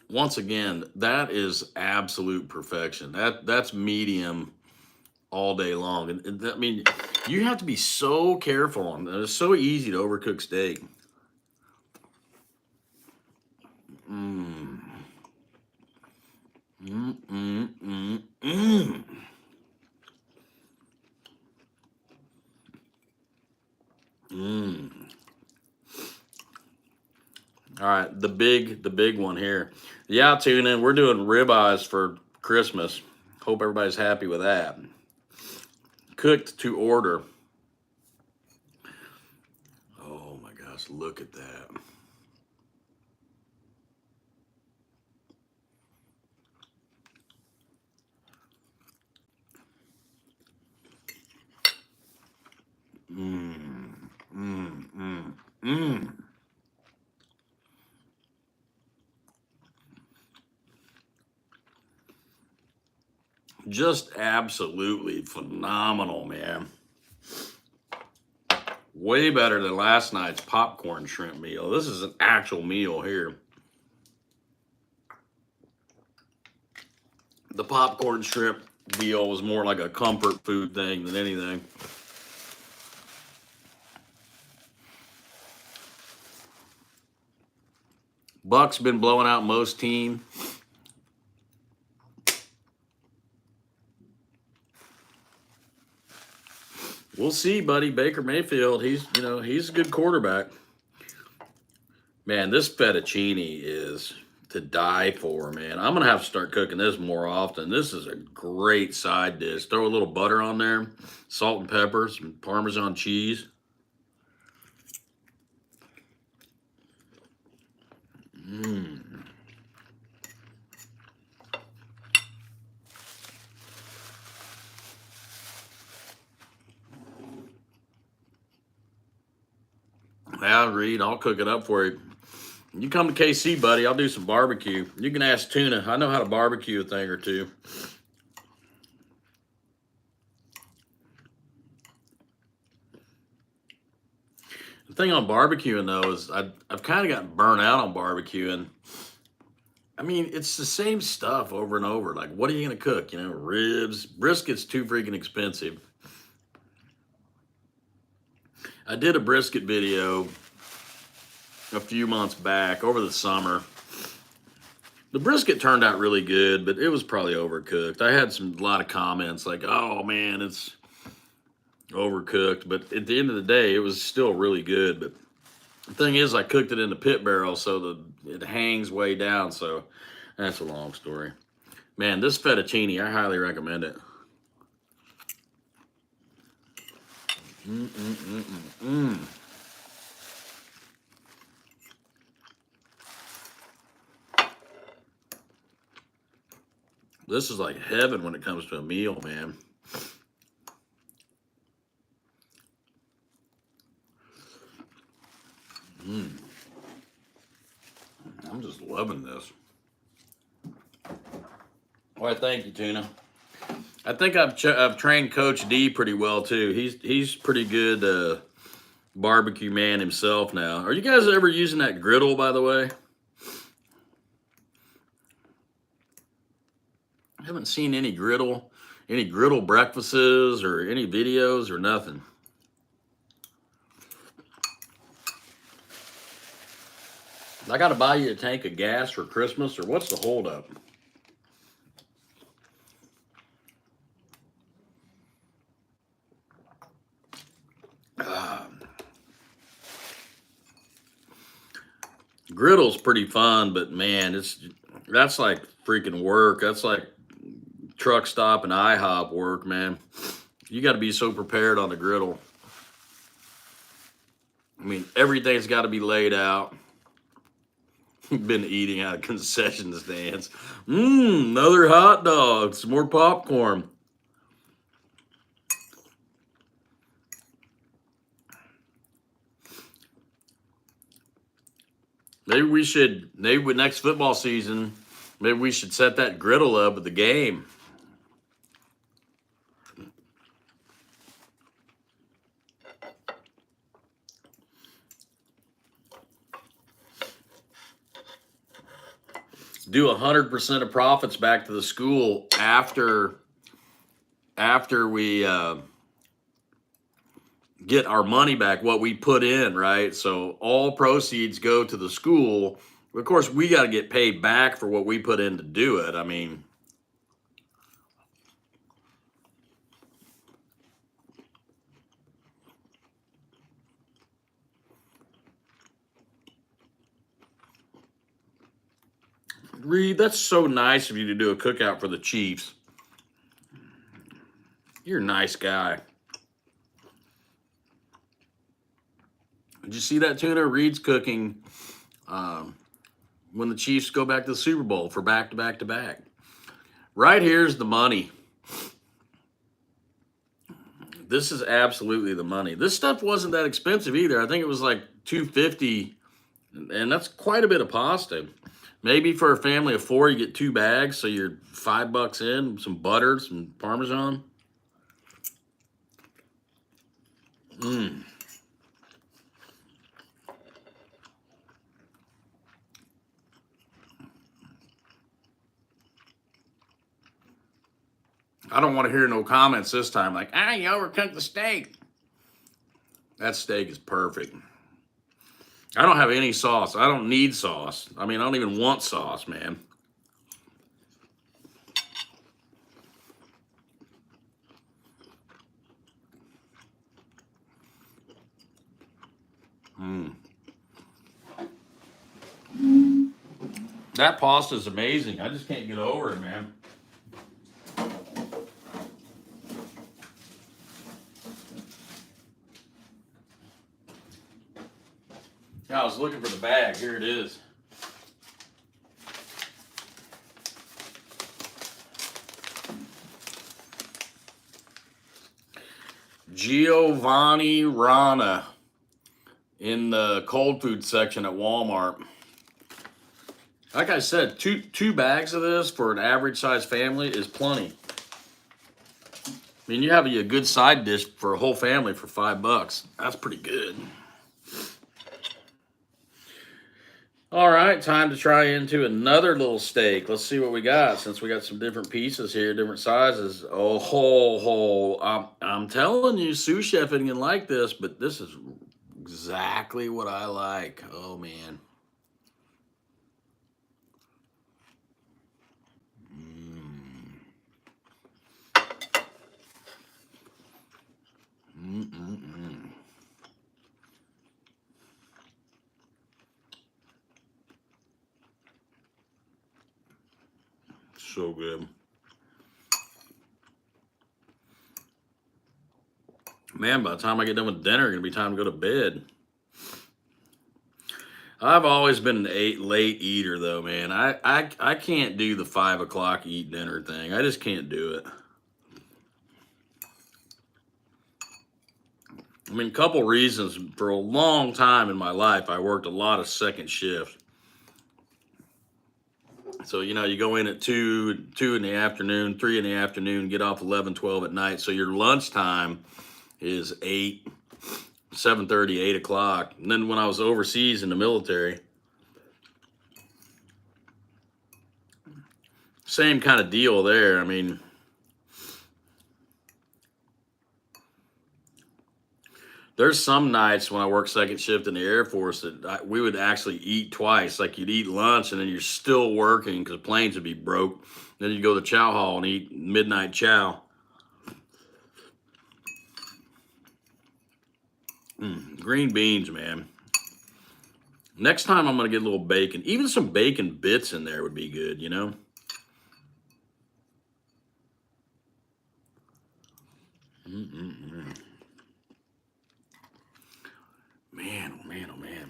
Once again, that is absolute perfection. That's medium all day long. And I mean, you have to be so careful. And it's so easy to overcook steak. Mmm. Mmm, mmm, mmm, mmm. Mmm. All right, the big one here. Yeah, tune in. We're doing ribeyes for Christmas. Hope everybody's happy with that. Cooked to order. look at that. Just absolutely phenomenal, man. Way better than last night's popcorn shrimp meal. This is an actual meal here. The popcorn shrimp deal was more like a comfort food thing than anything. Buck's been blowing out most team. We'll see, buddy. Baker Mayfield, he's a good quarterback. Man, this fettuccine is to die for, man. I'm gonna have to start cooking this more often. This is a great side dish. Throw a little butter on there, salt and pepper, some Parmesan cheese. I'll read. I'll cook it up for you. You come to KC, buddy. I'll do some barbecue. You can ask Tuna. I know how to barbecue a thing or two. The thing on barbecuing, though, is I've kind of gotten burnt out on barbecuing. I mean, it's the same stuff over and over. Like, what are you going to cook? You know, ribs. Brisket's too freaking expensive. I did a brisket video a few months back over the summer. The brisket turned out really good, but it was probably overcooked. I had a lot of comments like, oh man, it's overcooked. But at the end of the day, it was still really good. But the thing is, I cooked it in the pit barrel, so it hangs way down. So that's a long story. Man, this fettuccine, I highly recommend it. This is like heaven when it comes to a meal, man. I'm just loving this. Well, thank you, Tuna. I think I've trained Coach D pretty well too. He's pretty good barbecue man himself now. Are you guys ever using that griddle, by the way? I haven't seen any griddle breakfasts or any videos or nothing. I got to buy you a tank of gas for Christmas, or what's the holdup? Griddle's pretty fun, but man, that's like freaking work. That's like truck stop and IHOP work, man. You got to be so prepared on the griddle. I mean, everything's got to be laid out. Been eating out of concession stands. Another hot dog, some more popcorn. Maybe with next football season, maybe we should set that griddle up at the game. Do 100% of profits back to the school after we get our money back, what we put in, right? So all proceeds go to the school. Of course, we got to get paid back for what we put in to do it. I mean, Reed, that's so nice of you to do a cookout for the Chiefs. You're a nice guy. Did you see that tuna? Reed's cooking when the Chiefs go back to the Super Bowl for back to back to back. Right here's the money. This is absolutely the money. This stuff wasn't that expensive either. I think it was like $2.50, and that's quite a bit of pasta. Maybe for a family of 4, you get 2 bags, so you're $5 in, some butter, some Parmesan. I don't want to hear no comments this time like, you overcooked the steak. That steak is perfect. I don't have any sauce. I don't need sauce. I mean, I don't even want sauce, man. That pasta is amazing. I just can't get over it, man. I was looking for the bag. Here it is. Giovanni Rana in the cold food section at Walmart. Like I said, two bags of this for an average size family is plenty. I mean, you have a good side dish for a whole family for $5. That's pretty good. All right, time to try into another little steak. Let's see what we got, since we got some different pieces here, different sizes. I'm telling you, sous chef didn't like this, but this is exactly what I like. Oh, man. So good. Man, by the time I get done with dinner, it's going to be time to go to bed. I've always been an late eater, though, man. I can't do the 5 o'clock eat dinner thing. I just can't do it. I mean, a couple reasons. For a long time in my life, I worked a lot of second shift. So, you go in at 2 in the afternoon, 3 in the afternoon, get off 11, 12 at night. So your lunchtime is 8, 7:30, 8 o'clock. And then when I was overseas in the military, same kind of deal there. I mean, there's some nights when I work second shift in the Air Force that we would actually eat twice. Like, you'd eat lunch and then you're still working because planes would be broke. Then you'd go to the chow hall and eat midnight chow. Green beans, man. Next time I'm going to get a little bacon. Even some bacon bits in there would be good, Man, oh man, oh man.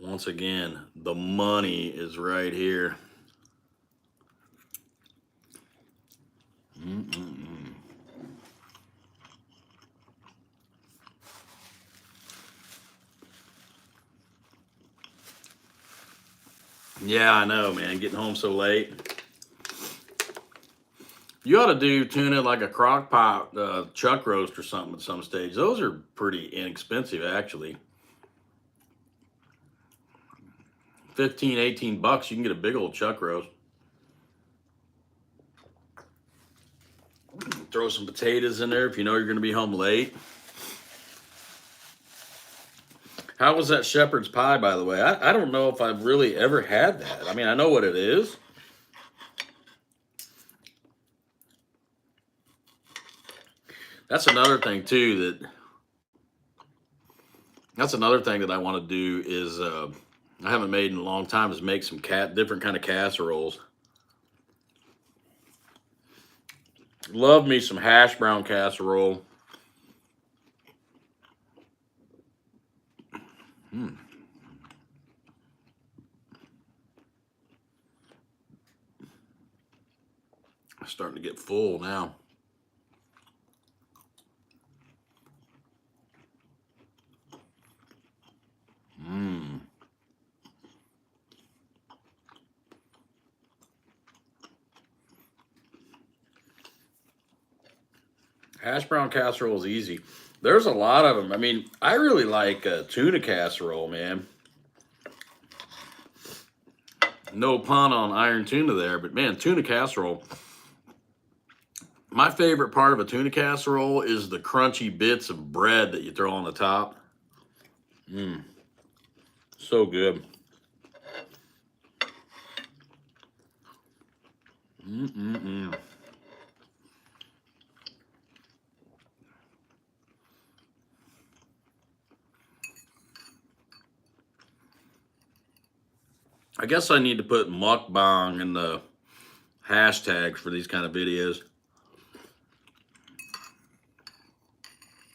Once again, the money is right here. Yeah, I know, man. Getting home so late. You ought to do tuna like a crock pot chuck roast or something at some stage. Those are pretty inexpensive, actually. 15, 18 bucks, you can get a big old chuck roast. Throw some potatoes in there if you know you're going to be home late. How was that shepherd's pie, by the way? I don't know if I've really ever had that. I mean, I know what it is. That's another thing, too, that's another thing that I want to do is, I haven't made in a long time, is make some different kind of casseroles. Love me some hash brown casserole. Starting to get full now. Hash brown casserole is easy. There's a lot of them. I mean, I really like tuna casserole, man. No pun on iron tuna there, but man, tuna casserole. My favorite part of a tuna casserole is the crunchy bits of bread that you throw on the top. So good. I guess I need to put mukbang in the hashtags for these kind of videos.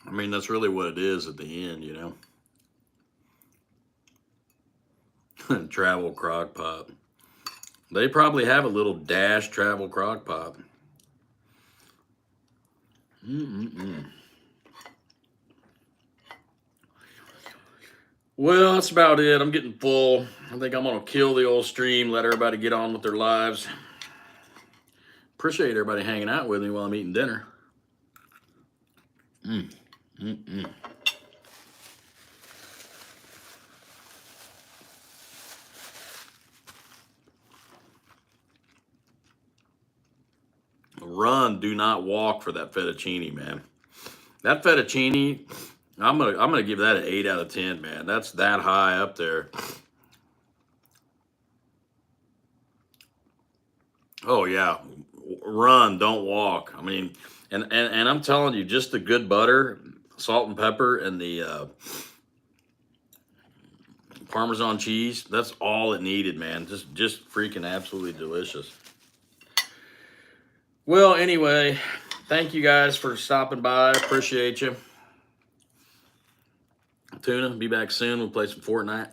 I mean, that's really what it is at the end, you know. Travel crock pot. They probably have a little dash travel crock pot. Well, that's about it. I'm getting full. I think I'm going to kill the old stream, let everybody get on with their lives. Appreciate everybody hanging out with me while I'm eating dinner. Run, do not walk for that fettuccine, man. That fettuccine, I'm gonna give that an 8 out of 10, man. That's that high up there. Oh yeah, run, don't walk. I mean, and I'm telling you, just the good butter, salt and pepper, and the Parmesan cheese. That's all it needed, man. Just freaking absolutely delicious. Well, anyway, thank you guys for stopping by. Appreciate you. Tuna, be back soon. We'll play some Fortnite.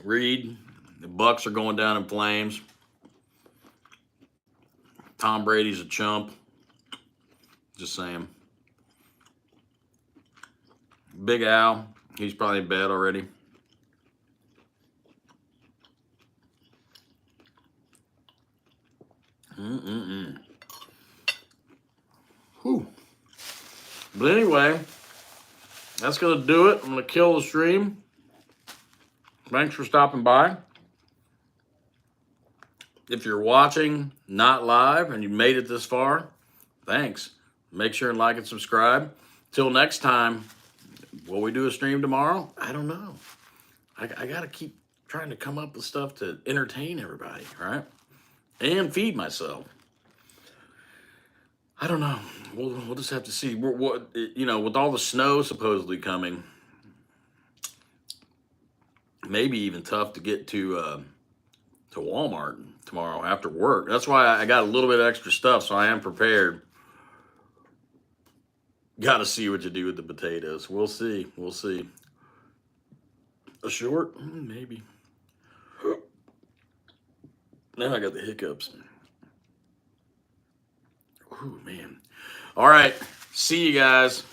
Reed, the Bucks are going down in flames. Tom Brady's a chump. Just saying. Big Al, he's probably in bed already. Whew. But anyway, that's going to do it. I'm going to kill the stream. Thanks for stopping by. If you're watching not live and you made it this far, thanks. Make sure and like and subscribe. Till next time, will we do a stream tomorrow? I don't know. I got to keep trying to come up with stuff to entertain everybody, right? And feed myself. I don't know. We'll just have to see. What you know, with all the snow supposedly coming, maybe even tough to get to Walmart tomorrow after work. That's why I got a little bit of extra stuff, so I am prepared. Got to see what you do with the potatoes. We'll see. We'll see. A short? Maybe. Now I got the hiccups. Oh, man. All right. See you guys.